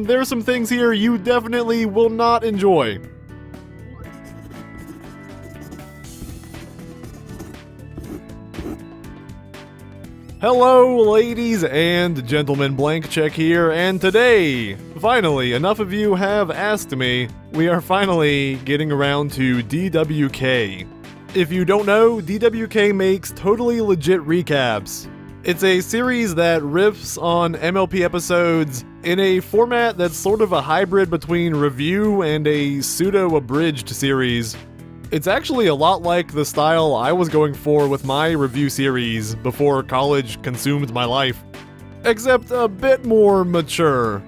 There's some things here you definitely will not enjoy. Hello, ladies and gentlemen, Blank Check here, and today, finally, enough of you have asked me, we are finally getting around to DWK. If you don't know, DWK makes totally legit recaps. It's a series that riffs on MLP episodes in a format that's sort of a hybrid between review and a pseudo-abridged series. It's actually a lot like the style I was going for with my review series before college consumed my life, except a bit more mature.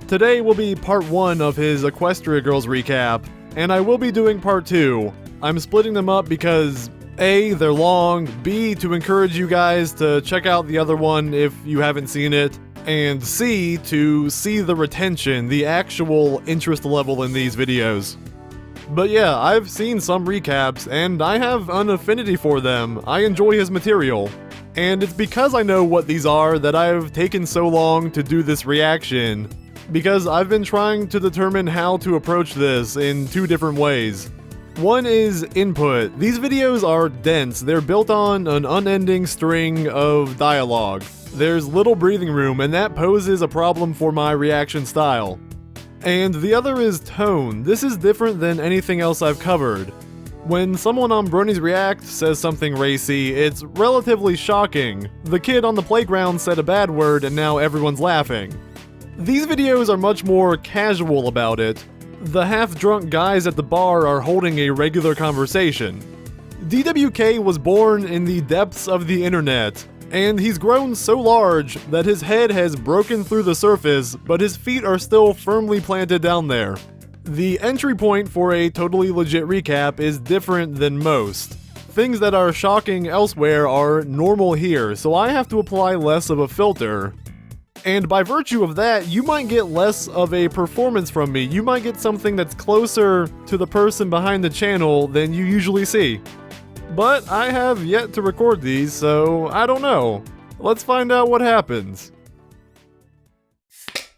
Today will be part 1 of his Equestria Girls recap, and I will be doing part 2. I'm splitting them up because A, they're long, B, to encourage you guys to check out the other one if you haven't seen it, and C, to see the retention, the actual interest level in these videos. But yeah, I've seen some recaps, and I have an affinity for them. I enjoy his material. And it's because I know what these are that I've taken so long to do this reaction, because I've been trying to determine how to approach this in 2 different ways. One is input. These videos are dense. They're built on an unending string of dialogue. There's little breathing room, and that poses a problem for my reaction style. And the other is tone. This is different than anything else I've covered. When someone on Bronies React says something racy, it's relatively shocking. The kid on the playground said a bad word and now everyone's laughing. These videos are much more casual about it. The half-drunk guys at the bar are holding a regular conversation. DWK was born in the depths of the internet, and he's grown so large that his head has broken through the surface, but his feet are still firmly planted down there. The entry point for a totally legit recap is different than most. Things that are shocking elsewhere are normal here, so I have to apply less of a filter. And by virtue of that, you might get less of a performance from me. You might get something that's closer to the person behind the channel than you usually see. But I have yet to record these, so I don't know. Let's find out what happens.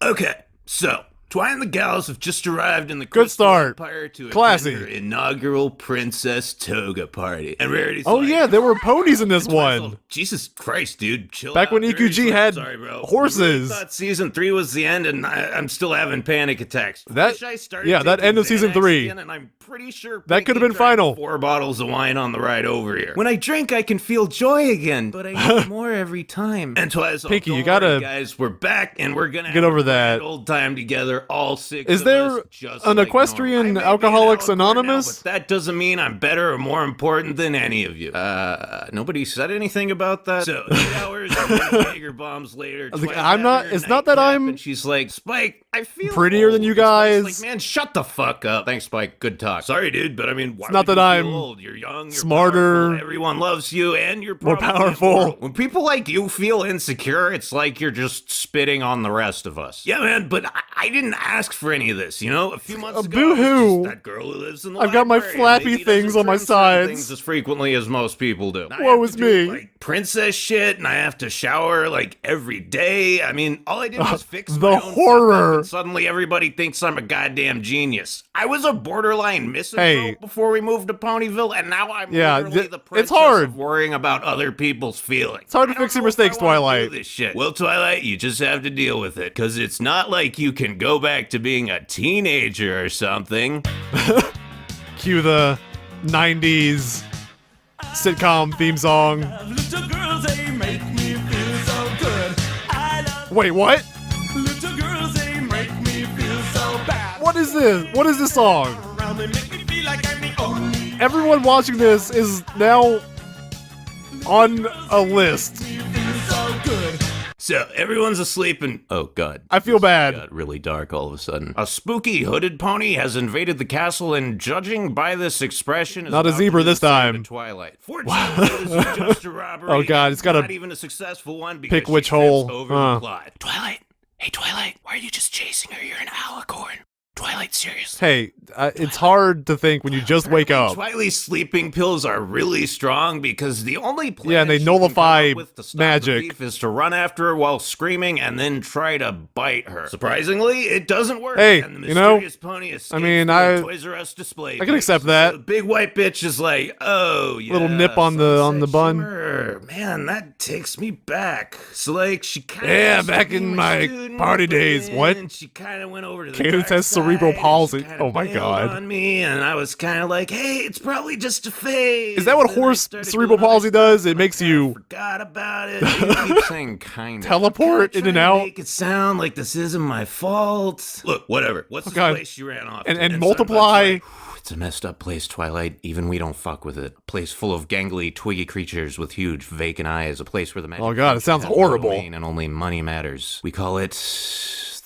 Okay, so Twi and the gals have just arrived in the Good start. Empire to Classy. attend their inaugural princess toga party. And Rarity's Oh like, yeah, there were ponies in this Twi's one. all, Jesus Christ, dude, chill Back out. when Rarity's EQG like, had sorry, bro. horses. I really thought season 3 was the end, and I'm still having panic attacks. That- Wish I started yeah, that taking end of season Xanax 3. again, and I'm pretty sure That could have Pinky been drank final. 4 bottles of wine on the ride over here. When I drink, I can feel joy again, but I need more every time. And Twi's all, Pinky, don't you gotta worry, guys, we're back, and we're gonna get have over a that. grand old time together, all 6 Is of there us, just an like equestrian normal. I may be an Alcoholics alcoholic now, Anonymous? but that doesn't mean I'm better or more important than any of you. Nobody said anything about that. So 8 hours and Jaeger bombs later, was like, Twi's I'm not- having her it's not that nightcap, I'm and she's like, Spike, I feel prettier old. than you And Spike's guys. like, man, shut the fuck up. Thanks, Spike. Good talk. Sorry, dude, but I mean, why It's not would that you feel I'm old? You're young, you're smarter, powerful, everyone loves you, and you're more probably powerful. immortal. When people like you feel insecure, it's like you're just spitting on the rest of us. Yeah, man, but I didn't ask for any of this, you know? A few months ago, I was boo-hoo. just that girl who lives in the I've got my library, and flappy maybe things doesn't on my trim certain sides. things as frequently as most people do. And I Woe have is to do, me. like, princess shit, and I have to shower like every day. I mean, all I did was fix the my own fuck up, horror. and suddenly everybody thinks I'm a goddamn genius. I was a borderline misanthrope Hey. before we moved to Ponyville, and now I'm Yeah, literally the it's princess hard. of worrying about other people's feelings. It's hard to I don't fix your know if I mistakes, wanna Twilight. do this shit. Well, Twilight, you just have to deal with it, because it's not like you can go back to being a teenager or something. Cue the 90s sitcom theme song. Little girls, they make me feel so good. I love Wait, what? little girls, they make me feel so bad. What is this? What is this song? Around, they make me feel like I'm the only. Everyone watching this is now on a list. Me feel so good. So, everyone's asleep and... Oh, God. I feel bad. Got really dark all of a sudden. A spooky hooded pony has invaded the castle, and judging by this expression, is Not a about zebra to this descend time. to Twilight. Fortunately, this is just a robbery. Oh, God, it's got a not even a successful one because pick which she trips hole. over the plot. Twilight, hey Twilight, why are you just chasing her? You're an alicorn. Twilight, serious. Hey, it's hard to think when you just wake up. Twilight's sleeping pills are really strong because the only plan Yeah, and they she can come nullify up with to stop magic. the thief is to run after her while screaming and then try to bite her. Surprisingly, it doesn't work. Hey, and the you know, mysterious pony escapes mean, through a Toys R Us display. I can accept that. The big white bitch is like, oh yeah, Little nip on the Sunset bun. Shimmer. Man, that takes me back. So like, she kind of Yeah, back in my party days. What? And she kind of went over to the Cadence dark has cerebral side, palsy. and she kinda Oh my bailed God. on me, and I was kind of like, hey, it's probably just a phase. Is that what And I horse started cerebral doing other palsy stuff, does? It and I makes kinda you forgot about it. You keep saying kind of. teleport in and out. Make it sound like this isn't my fault. Look, whatever. What's the God. place she ran off? And to? multiply. It's a messed up place, Twilight. Even we don't fuck with it. A place full of gangly, twiggy creatures with huge, vacant eyes. A place where the magic Oh God, it sounds has no horrible. domain and only money matters. We call it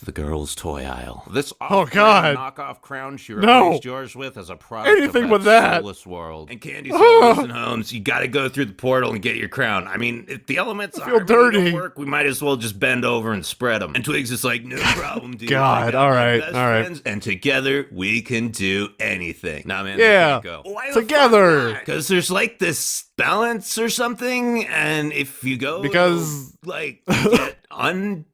the girls' toy aisle. This Oh, God. knockoff crown she No. replaced yours with as a product Anything of but that. soulless world. And Candy Souls and Homes, you gotta go through the portal and get your crown. I mean, if the elements feel aren't dirty. don't work, we might as well just bend over and spread them. And Twigs is like, no problem, dude. God, I got all my right, best all right. friends, and together we can do anything. Nah, man. Yeah, go. together. Because there's like this balance or something, and if you go Because- like get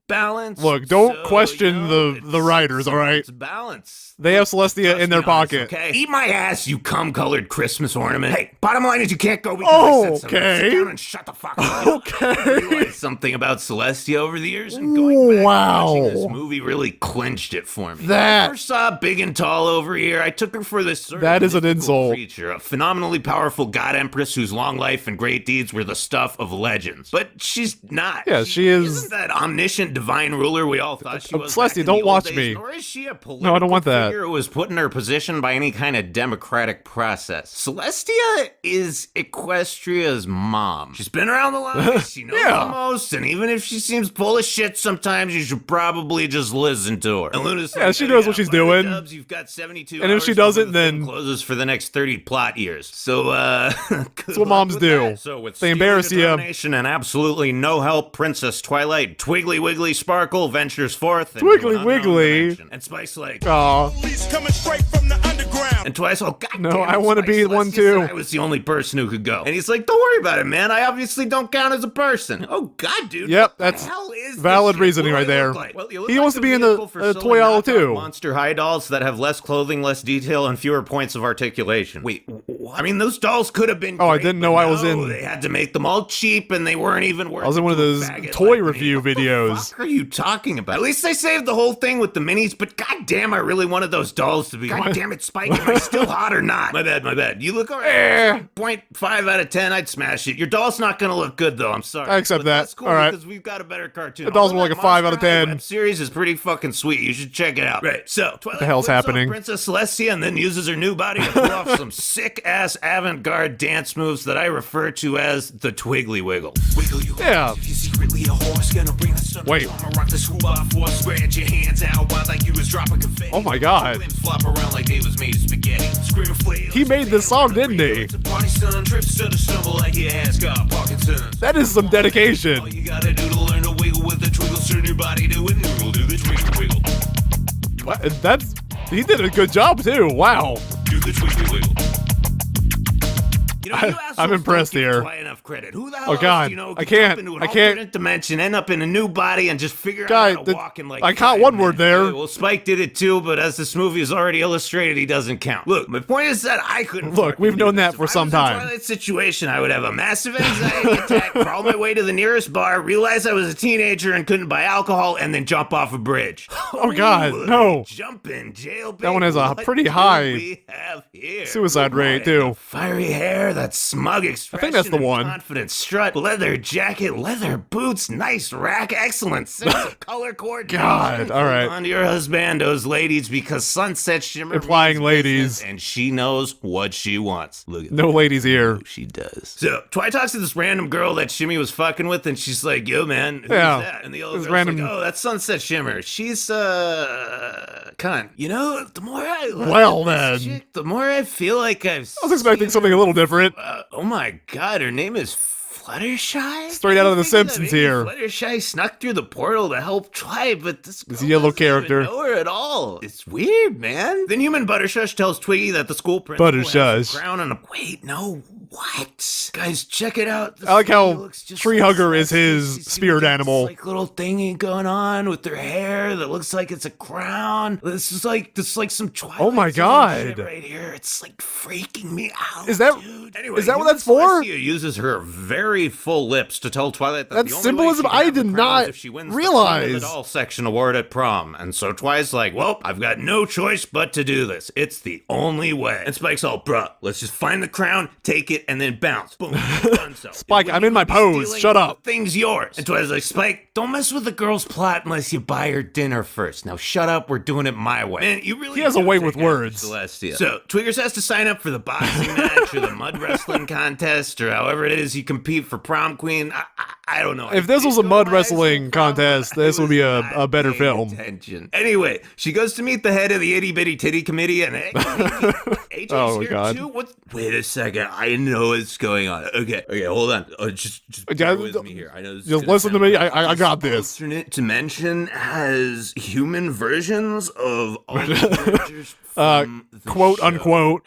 unbalanced. Look, don't so, question you know, the writers, all right? It's balance. They have Celestia in their Be honest, pocket. Okay, eat my ass, you cum-colored Christmas ornament. Hey, bottom line is you can't go because Oh, I said so. okay. Sit down and shut the fuck up. Okay. I realized something about Celestia over the years, and going back and Wow. watching this movie really clinched it for me. That- When I first saw Big and Tall over here, I took her for this sort That of is an mythical insult. creature, a phenomenally powerful god empress whose long life and great deeds were the stuff of legends. But she's not. Yeah, she is- Isn't that omniscient divine ruler we all thought she was? Celestia, back in don't the old watch days, me. Nor is she a political No, I don't want that. figure who was put in her position by any kind of democratic process. Celestia is Equestria's mom. She's been around the longest, she knows Yeah. the most, and even if she seems full of shit sometimes, you should probably just listen to her. And Luna's Yeah, like, she knows what she's by the doing. Dubs, you've got 72 And if hours she before doesn't, the film then- closes for the next 30 plot years. So, That's what moms do. So with They steely embarrass you. determination and absolutely no help, Princess Twilight, Twiggly Wiggly Sparkle ventures forth. into Twiggly an unknown Wiggly? dimension. And Spice like, Aw. Police coming straight from the underground. and Twice, oh god No, damn it, I wanna Spice, be let's one just too. say I was the only person who could go. And he's like, don't worry about it, man. I obviously don't count as a person. Oh god, dude. Yep, what the that's hell is this valid shit? reasoning What do right I look there. like? Well, you look He like wants to the be in the vehicle for selling toy aisle knockoff too. Monster high dolls that have less clothing, less detail, and fewer points of articulation. Wait, what? I mean, those dolls could have been. Oh, I great, didn't but know I was no, in- They had to make them all cheap, and they weren't even worth. I was in one of to a those faggot toy like me. review What the videos. fuck are you talking about? At least they saved the whole thing with the minis, but goddamn, I really wanted those dolls to be. Goddamn it, Spike, am I still hot or not? My bad, my bad. You look alright. 0.5 out of 10, I'd smash it. Your doll's not gonna look good though. I'm sorry. I accept But that. That's cool All right. because we've got a better cartoon. The doll's Although more like that a 5 out of Monster High 10. Web series is pretty fucking sweet. You should check it out. Right. So, Twilight the hell's flips off happening? Princess Celestia and then uses her new body to pull off some sick ass avant-garde dance moves that I refer to as the Twiggly Wiggle. Wiggle you Yeah. up, you secretly a horse, gonna bring the sun. Wait. I'ma rock the school by force, spread your hands out while like you was dropping confetti. Oh my God. Limbs flop around like they was made of spaghetti. Scream and flail. He made this song, didn't he? Party son trips to the stumble like your ass got Parkinson's. That is some All dedication. you gotta do to learn to wiggle with the twinkle, turn your body to a noodle, do the twinkle wiggle. That's he did a good job too. Wow. Do the twinkle wiggle. You know, you I'm assholes impressed don't give here. Twilight enough credit. Who the hell Oh, else God. do you know I could can't. jump into an I can't. alternate dimension, end up in a new body, and just figure Guy, out how to walk in like I caught 5 one word minutes? there. Yeah, well, Spike did it too, but as this movie is already illustrated, he doesn't count. Look, my point is that I couldn't. Look, fucking we've do known this. that for If some I was time. in Twilight situation, I would have a massive anxiety attack, crawl my way to the nearest bar, realize I was a teenager and couldn't buy alcohol, and then jump off a bridge. Oh, God, no. Jump in jail, baby. That one has a What pretty do high we have here? suicide rate, Boy, too. Fiery hair, that smug expression. that's the and one. Confident strut, leather jacket, leather boots, nice rack, excellent sense of color coordination. God, all right. On your husbandos, ladies, because Sunset Shimmer Implying means ladies. business, and she knows what she wants. Look at No ladies here. she does. So, Twi talks to this random girl that Shimmy was fucking with, and she's like, yo, man, who's Yeah, that? And the other this girl's random- like, oh, that's Sunset Shimmer. She's, cunt. You know, the more I look Well, at this then. chick, the more I feel like I've I was expecting something a little different. oh my god, her name is Fluttershy? Straight out of The I figured that Simpsons maybe here. Fluttershy snuck through the portal to help Twi, but this yellow doesn't character. even know her at all. It's weird, man. Then human Buttershush tells Twiggy that the school principal has Buttershush. a crown and a... Wait, no, what? Guys, check it out. This I like how lady looks just Tree like Hugger is Celeste. his You see spirit we got animal. This, like, little thingy going on with her hair that looks like it's a crown. This is like some Twilight Oh my Zone God. shit right here. It's like freaking me out. Is that- dude. Anyway, is that what human that's for? Celestia uses her very full lips to tell Twilight that That's the only symbolism way she can I have the did crown is not if she wins realize. the Queen of the Doll section award at prom. And so Twi's like, well, I've got no choice but to do this. It's the only way. And Spike's all, bruh, let's just find the crown, take it, and then bounce. Boom. Done so. Spike, And when I'm you in my be pose. stealing, Shut up. The thing's yours. And Twi's like, Spike, don't mess with the girl's plot unless you buy her dinner first. Now shut up, we're doing it my way. Man, you really He has a do way take with after words. Celestia. So Twiggers has to sign up for the boxing match or the mud wrestling contest or however it is you compete for prom queen. I don't know. If this was a mud wrestling contest, this would be a better film. Attention. Anyway, she goes to meet the head of the itty bitty titty committee, and AJ's Oh, here God. too. What? Wait a second. I know what's going on. Okay, hold on. Just bear with me here. I know. This is Just gonna listen to sound me. weird. I got this. Alternate dimension has human versions of all the characters from the Quote show. unquote.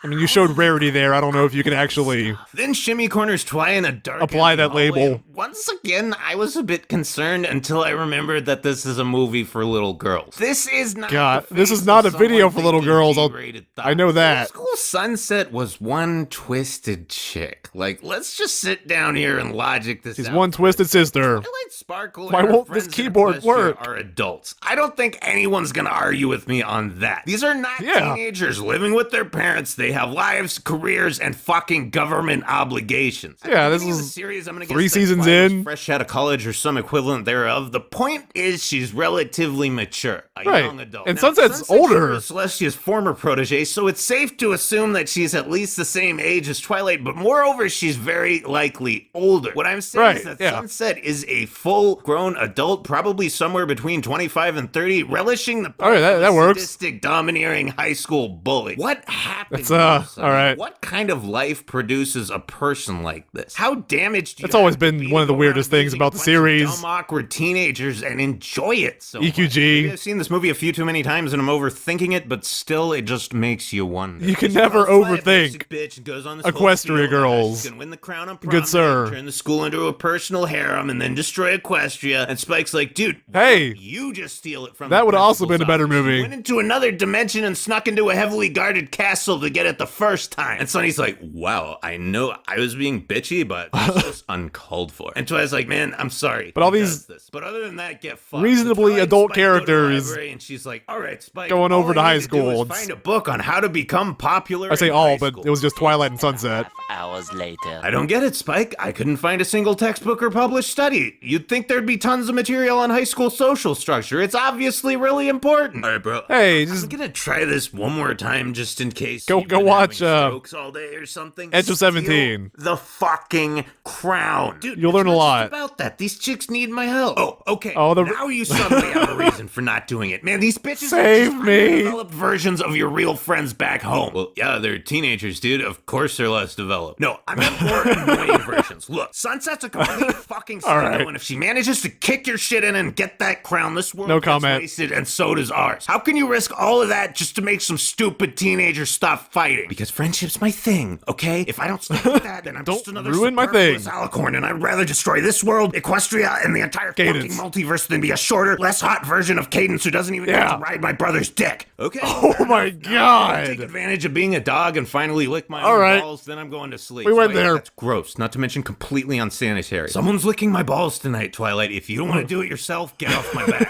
I mean, you showed Rarity there. I don't know if you can actually Then Shimmy corners Twi in a dark apply empty that hallway. label. Once again, I was a bit concerned until I remembered that this is a movie for little girls. This is not. God, the this face is not of a video someone for little thinking girls. G-rated I know thoughts. that. School Sunset was one twisted chick. Like, let's just sit down here and logic this She's out. one twisted sister. Twilight Sparkle Why and her won't this friends in keyboard Equestria work? Are adults. I don't think anyone's gonna argue with me on that. These are not Yeah. teenagers living with their parents. They have lives, careers, and fucking government obligations. At Yeah, the this beginning of is the series, I'm gonna 3 guess that seasons Twilight was in. fresh out of college or some equivalent thereof. The point is, she's relatively mature, a Right. young adult. And Now, Sunset's Sunset older. is Celestia's former protege, so it's safe to assume that she's at least the same age as Twilight. But moreover, she's very likely older. What I'm saying is Right, that yeah. Sunset is a full-grown adult, probably somewhere between 25 and 30, relishing the All right, that- of a that works. sadistic, domineering high school bully. What happened? That's, here, son? all right. What kind of life produces a person like this? How damaged? Do you That's always have to been be one of to the go weirdest around things dating about a the bunch of series. Dumb, awkward teenagers and enjoy it so much? EQG. Maybe I've seen this movie a few too many times and I'm overthinking it, but still, it just makes you wonder. You can She never falls flat, overthink basic bitch, and goes on this whole Equestria spiel about how girls. she's gonna win the crown on prom Good night, sir. turn the school into a personal harem, and then destroy Equestria. And Spike's like, dude, Hey, you just steal it from that the would also been a principal's better office. movie. You went into another dimension and snuck into a heavily guarded castle to get it the first time. And Sonny's like, wow, I know I was being bitchy, but this was uncalled for. And Twi's like, man, I'm sorry. But all he these does this. But other than that, get fucked. reasonably So Twi and adult Spike go to the characters library, and she's like, all right, Spike, going all over to I high need do school. is find a book on how to become popular. I say in all, high but school. it was just Twilight and Sunset. Hours later. I don't get it, Spike. I couldn't find a single textbook or published study. You'd think there'd be tons of material on high school social structure. It's obviously really important. All right, bro. Hey, I'm just gonna try this one more time just in case. Go- you've go been watch, having strokes all day or something. Edge of Steal 17. The fucking crown, dude. You'll it's learn a not lot. just about that. These chicks need my help. Oh, okay. Oh, now you suddenly have a reason for not doing it, man. These bitches Save are just me. developed versions of your real friends back home. Well, yeah, they're teenagers, dude. Of course they're less developed. No, I meant more annoying versions. Look, Sunset's a complete fucking psycho, right. and if she manages to kick your shit in and get that crown, this world No gets comment. wasted, and so does ours. How can you risk all of that just to make some stupid teenager stop fighting? Because friendship's my thing, okay? If I don't stick with that, then I'm Don't just another ruin my thing. superfluous alicorn, and I'd rather destroy this world, Equestria, and the entire Cadence. fucking multiverse than be a shorter, less hot version of Cadence who doesn't even Yeah. get to ride my brother's dick. Okay? Oh my Take god. advantage of being a dog and finally lick my All own right. balls, then I'm going to sleep. We went Twilight, there. That's gross, not to mention completely unsanitary. Someone's licking my balls tonight, Twilight. If you don't want to do it yourself, get off my back.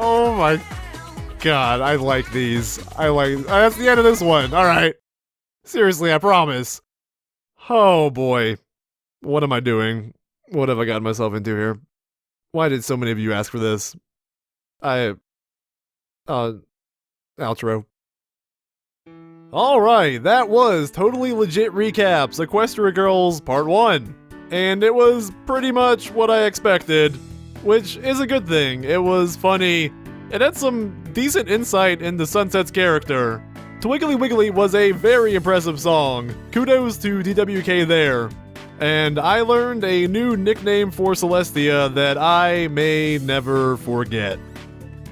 Oh my god, I like these. That's the end of this one. Alright. Seriously, I promise. Oh boy. What am I doing? What have I gotten myself into here? Why did so many of you ask for this? Outro. Alright, that was Totally Legit Recaps Equestria Girls Part 1. And it was pretty much what I expected, which is a good thing. It was funny. It had some decent insight into Sunset's character. Twiggly Wiggly was a very impressive song. Kudos to DWK there. And I learned a new nickname for Celestia that I may never forget.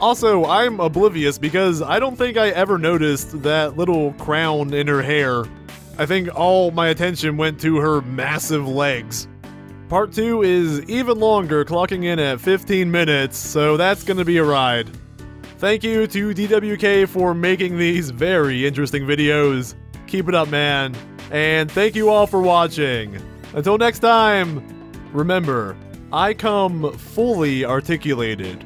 Also, I'm oblivious because I don't think I ever noticed that little crown in her hair. I think all my attention went to her massive legs. Part 2 is even longer, clocking in at 15 minutes, so that's gonna be a ride. Thank you to DWK for making these very interesting videos. Keep it up, man. And thank you all for watching. Until next time, remember, I come fully articulated.